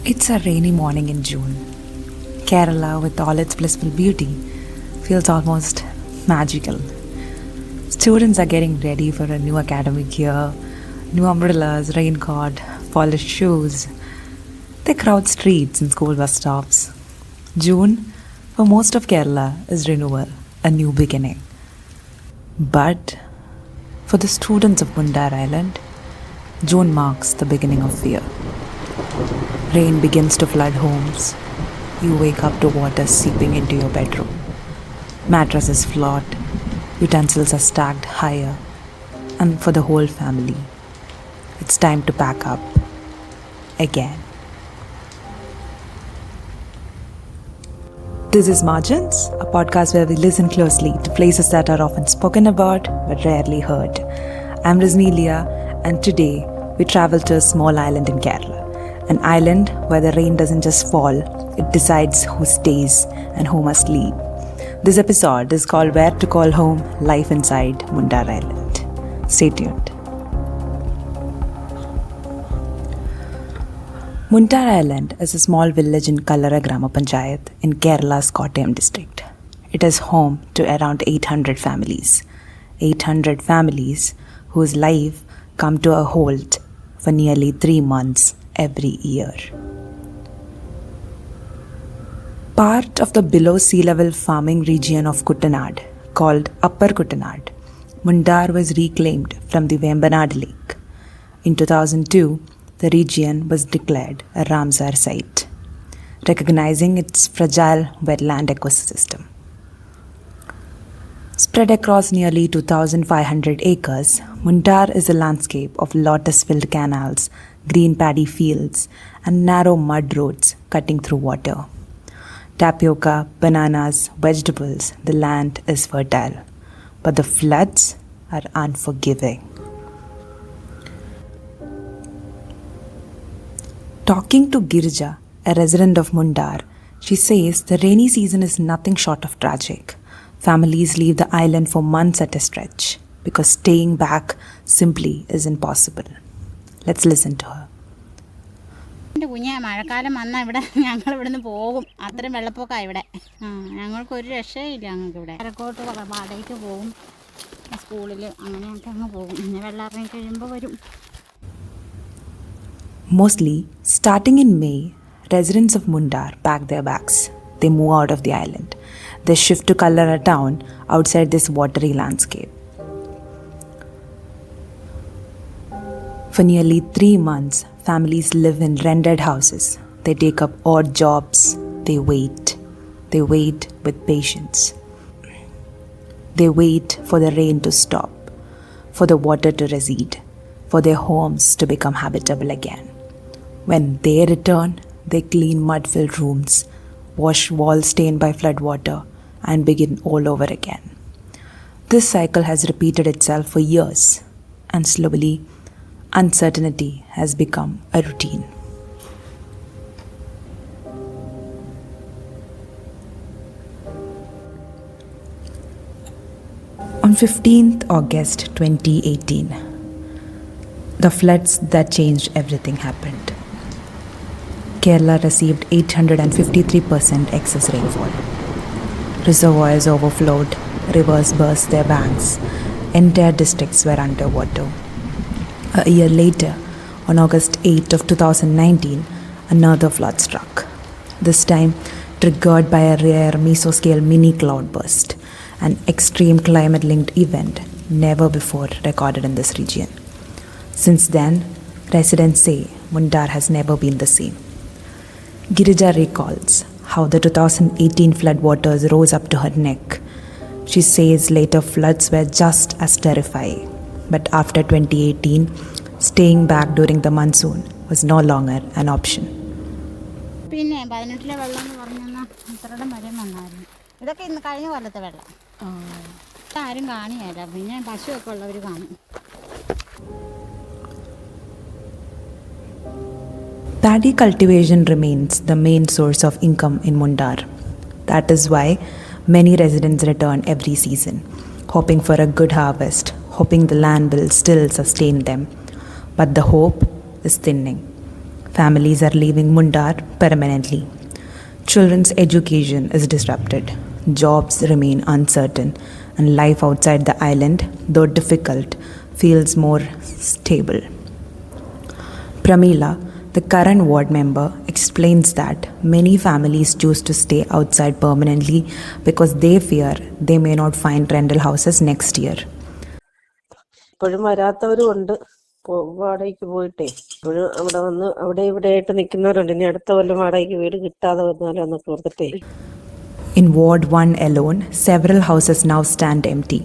It's a rainy morning in June. Kerala, with all its blissful beauty, feels almost magical. Students are getting ready for a new academic year, new umbrellas, raincoat, polished shoes. They crowd streets and school bus stops. June, for most of Kerala, is renewal, a new beginning. But for the students of Mundar Island, June marks the beginning of fear. Rain begins to flood homes. You wake up to water seeping into your bedroom. Mattresses float, utensils are stacked higher, and for the whole family, it's time to pack up again. This is Margins, a podcast where we listen closely to places that are often spoken about but rarely heard. I'm Rizmi, and today we travel to a small island in Kerala. An island where the rain doesn't just fall, it decides who stays and who must leave. This episode is called Where to Call Home, Life Inside Mundar Island. Stay tuned. Mundar Island is a small village in Kallara Grama Panchayat in Kerala's Kottayam district. It is home to around 800 families. 800 families whose life come to a halt for nearly 3 months every year. Part of the below sea level farming region of Kuttanad, called Upper Kuttanad, Mundar was reclaimed from the Vembanad Lake. In 2002, the region was declared a Ramsar site, recognizing its fragile wetland ecosystem. Spread across nearly 2,500 acres, Mundar is a landscape of lotus-filled canals, green paddy fields, and narrow mud roads cutting through water. Tapioca, bananas, vegetables, the land is fertile, but the floods are unforgiving. Talking to Girija, a resident of Mundar, she says the rainy season is nothing short of tragic. Families leave the island for months at a stretch because staying back simply is impossible. Let's listen to her. കുഞ്ഞെ മഴക്കാലം വന്നാൽ ഇവിടെ ഞങ്ങൾ ഇവിടുന്ന് പോകും. അത്രയും വെള്ളപ്പൊക്കമാണ് ഇവിടെ. ഞങ്ങൾക്കൊരു രക്ഷയില്ല. ഞങ്ങൾക്കിവിടെ കരക്കോട്ട് വാടകയ്ക്ക് പോകും, സ്കൂളിൽ അങ്ങനെയൊക്കെ അങ്ങ് പോകും. പിന്നെ വെള്ളം ഇറങ്ങി കഴിയുമ്പോൾ വരും. Mostly, starting in May, residents of Mundar pack their bags. They move out of the island. They shift to Kallara town outside this watery landscape. For nearly 3 months, families live in rented houses. They take up odd jobs. They wait. They wait with patience. They wait for the rain to stop, for the water to recede, for their homes to become habitable again. When they return, they clean mud-filled rooms, wash walls stained by floodwater, and begin all over again. This cycle has repeated itself for years, and slowly, uncertainty has become a routine. On 15th August 2018, the floods that changed everything happened. Kerala received 853% excess rainfall. Reservoirs overflowed, rivers burst their banks, entire districts were underwater. A year later, on August 8 of 2019, another flood struck. This time triggered by a rare mesoscale mini cloudburst, an extreme climate-linked event never before recorded in this region. Since then, residents say Mundar has never been the same. Girija recalls how the 2018 floodwaters rose up to her neck. She says later floods were just as terrifying. But after 2018, staying back during the monsoon was no longer an option. പിന്നെ 18-ലെ വെള്ളം എന്ന് പറഞ്ഞാൽ ഇത്രയുടെ മരം വന്നായിരുന്നു. ഇതൊക്കെ ഇന്ന് കഴിഞ്ഞ കൊല്ലത്തെ വെള്ളം. ആരും കാണിയല്ല, പിന്നെ പശുവൊക്കെ ഉള്ളവർ കാണും. Paddy cultivation remains the main source of income in Mundar. That is why many residents return every season, hoping for a good harvest, hoping the land will still sustain them. But the hope is thinning. Families are leaving Mundar permanently. Children's education is disrupted. Jobs remain uncertain, and life outside the island, though difficult, feels more stable. Pramila, the current ward member, explains that many families choose to stay outside permanently because they fear they may not find rental houses next year. ഇപ്പോഴും വരാത്തവരും ഉണ്ട്. വാടകയ്ക്ക് പോയിട്ടേ ഇപ്പോഴും അവിടെ വന്ന് അവിടെ ഇവിടെ ആയിട്ട് നിൽക്കുന്നവരുണ്ട്. ഇനി അടുത്ത കൊല്ലം വാടകയ്ക്ക് വീട് കിട്ടാതെ വന്നാലോ എന്നൊക്കെ ഓർത്തിട്ടേ. In Ward 1 alone, several houses now stand empty.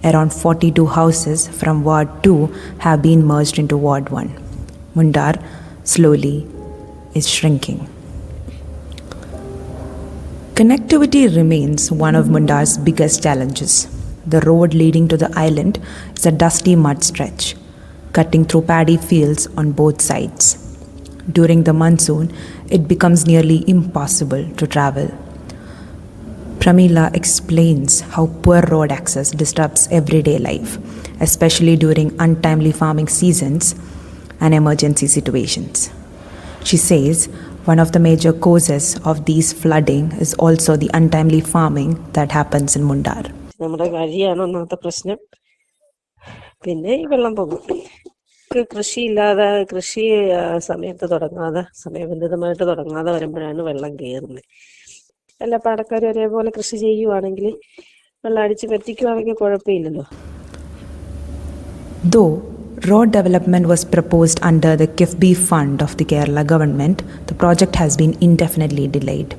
Around 42 houses from Ward 2 have been merged into Ward 1. Mundar slowly is shrinking. Connectivity remains one of Mundar's biggest challenges. The road leading to the island is a dusty mud stretch, cutting through paddy fields on both sides. During the monsoon, it becomes nearly impossible to travel. Pramila explains how poor road access disturbs everyday life, especially during untimely farming seasons and emergency situations. She says one of the major causes of these flooding is also the untimely farming that happens in Mundar. നമ്മുടെ വഴിയാണ് ഒന്നാമത്തെ പ്രശ്നം. പിന്നെ ഈ വെള്ളം പോകും. കൃഷിയില്ലാതെ കൃഷി സമയത്ത് തുടങ്ങാതെ സമയബന്ധിതമായിട്ട് തുടങ്ങാതെ വരുമ്പോഴാണ് വെള്ളം കയറുന്നത്. എല്ലാ പാടക്കാരും ഒരേപോലെ കൃഷി ചെയ്യുവാണെങ്കിൽ വെള്ളം അടിച്ച് പറ്റിക്കുവാണെങ്കിൽ കുഴപ്പമില്ലല്ലോ. Though road development was proposed under the KIFBI fund of the Kerala government, the project has been indefinitely delayed.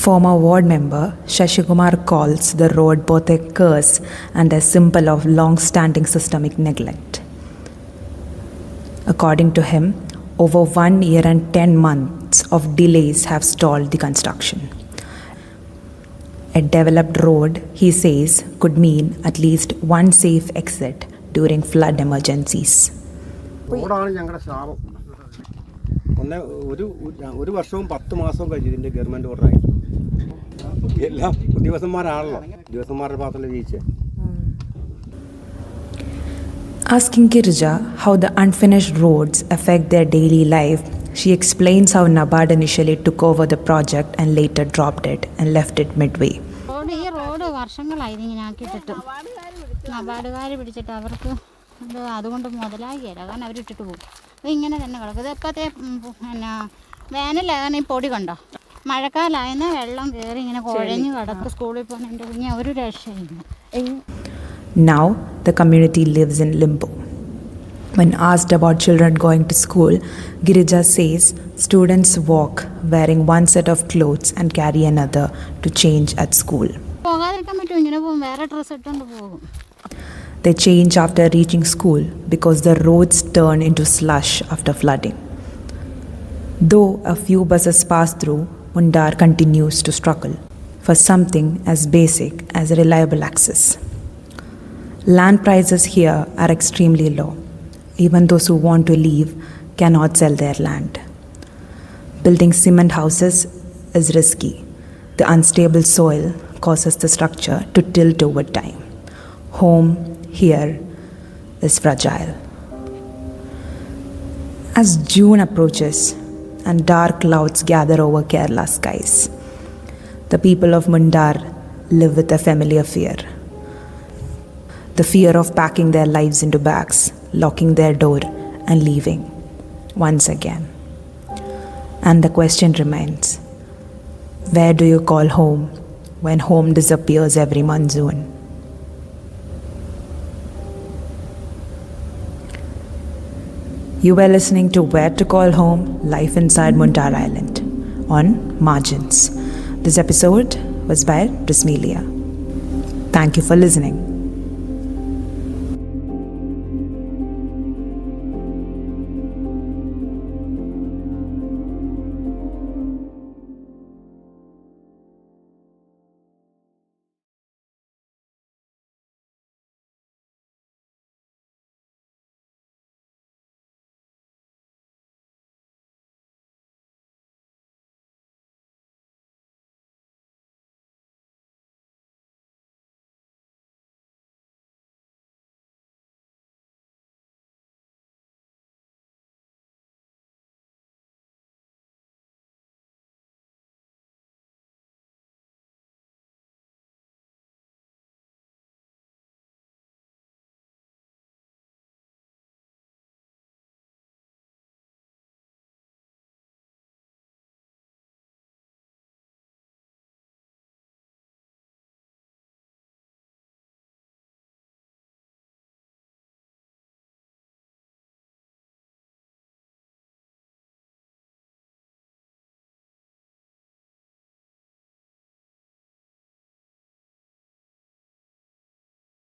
Former ward member Shashikumar calls the road both a curse and a symbol of long-standing systemic neglect. According to him, over 1 year and 10 months of delays have stalled the construction. A developed road, he says, could mean at least one safe exit during flood emergencies. റോഡാണ് ഞങ്ങളുടെ ശാപം. ഒരു വർഷവും 10 മാസവും കഴിഞ്ഞു ഇതിൻ്റെ government ഓർഡറായി. എല്ലാം ഉദ്യോഗസ്ഥന്മാരാണല്ലോ, ഉദ്യോഗസ്ഥന്മാരുടെ ഭാഗത്തുള്ള വീഴ്ച. Asking Girija how the unfinished roads affect their daily life, she explains how NABARD initially took over the project and later dropped it and left it midway. ഈ റോഡ് വർഷങ്ങളായി ഇങ്ങനെ ആക്കിയിട്ടിട്ട് നബാർഡുകാർ പിടിച്ചിട്ട് അവർക്ക് അതുകൊണ്ട് മുതലാകിയല്ല, കാരണം അവരിട്ടിട്ട് പോകും. അപ്പോൾ ഇങ്ങനെ തന്നെ കിടക്കും. ഇത് എപ്പോഴത്തെ പിന്നെ വേനലാകാൻ ഈ പൊടി കണ്ടോ, മഴക്കാലമായെന്നാൽ വെള്ളം കയറി ഇങ്ങനെ കുഴഞ്ഞ് കിടക്കും. സ്കൂളിൽ പോകുന്ന എൻ്റെ കുഞ്ഞ് ഒരു രക്ഷയില്ല. Now, the community lives in limbo. When asked about children going to school, Girija says students walk wearing one set of clothes and carry another to change at school. പോകാതിരിക്കാൻ പറ്റും, ഇങ്ങനെ പോകും, വേറെ ഡ്രസ്സ് ഇട്ടുകൊണ്ട് പോകും. They change after reaching school because the roads turn into slush after flooding. Though a few buses pass through, Mundar continues to struggle for something as basic as reliable access. Land prices here are extremely low. Even those who want to leave cannot sell their land. Building cement houses is risky. The unstable soil causes the structure to tilt over time. Home here is fragile. As June approaches and dark clouds gather over Kerala skies, the people of Mundar live with a familiar fear. The fear of packing their lives into bags, locking their door and leaving once again. And the question remains, where do you call home when home disappears every monsoon? You were listening to Where to Call Home, Life Inside Mundar Island on Margins. This episode was by Rizmi. Thank you for listening.